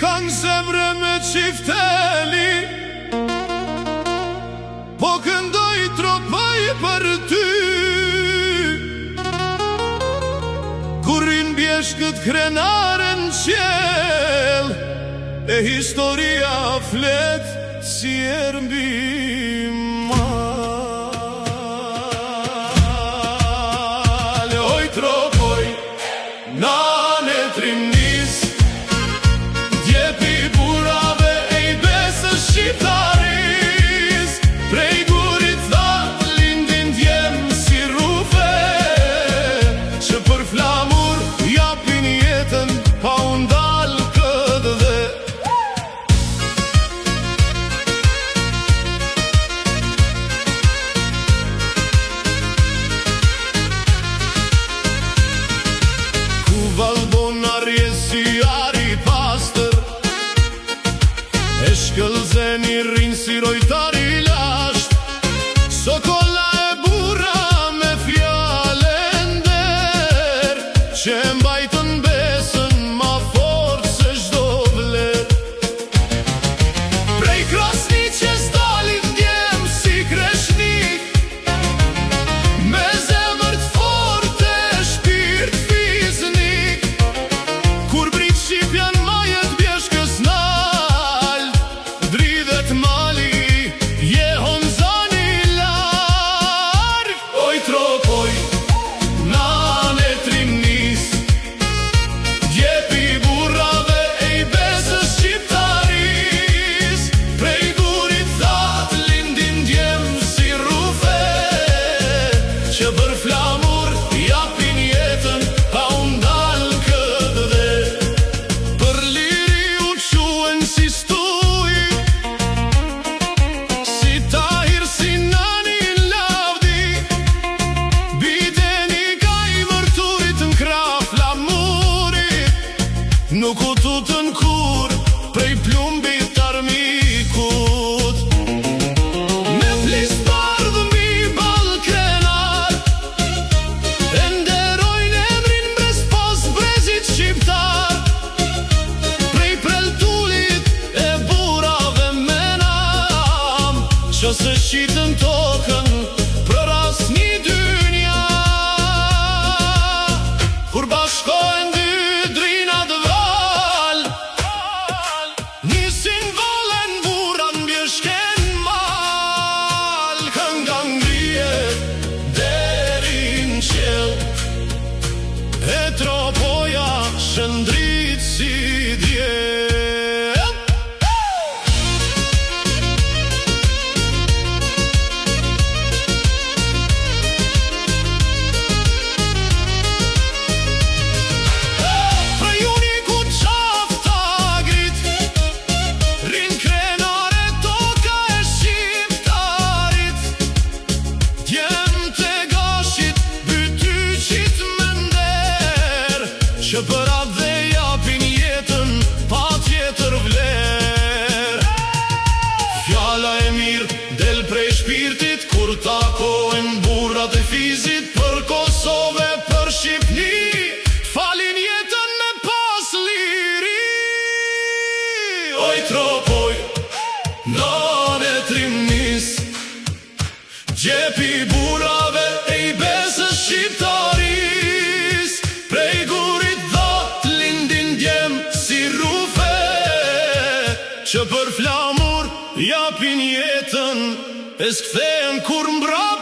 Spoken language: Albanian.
kanë zemre me qifteli, po këndoj tropaj për ty. Kur rinë bjeshkët krenaren qel, e historia flet si ermbi mal. Oj tropoj, nane trimnis, djepi burave e i besë shqiptaris, prej gurit that lindin djem si rufe, që për flamur japin jetën pa undal këtë dhe. Ku valbon arje si ari pastër, e shkëllzeni rinë si rojtari lasht, sokolla e burra me fjale nder, që mbajtën besën ma fort se çdo vler. Prej krasni që s'dalin djem si kreshnik, me zemër t'forte e shpirt fiznik, kur brit Shqipjan majet bjeshkës nal, dridhet mali, je honzani larg. Oj tropoj, nane trimnis, djepi burrave e i besës shqiptaris, prej gurit that lindin djem si rufe, që për flamur japin jetën pa undal këtë dhe. Për liri u quen si stuj, si Tahir, si Nani Lavdi, biteni ka i mërturit n'kra flamurit, nuk u tutën kur prej plumbit armikut. Me flis bardh mbi ballkenar, e nderojnë emrin mbres pas brezit shqiptar, prej preltulit e burrave me nam, që se shqitën tokën për asnjë dynja. Kur bashkohen dy drinat val, nisin valen burra n'bjeshken mal, kënga ngrihet deri n'qell, e tropoja shëndrit si djel. Prej uniku qafta grit, rin krenare toka e shqiptarit, djem të gashit bytyqit me nder, që për atë dhe japin jetën pa tjetër vler. Fjala e mirë del prej shpirtit kur takohen burrat e fizit, për Kosovë, për Shqipni, falin jetën me pas liri. Oj tropoj, nane trimnis, djepi burrave e i besës shqiptaris, prej gurit that lindin djem si rufe, që për flamur japin jetën, e s'kthehen kur mbrapa.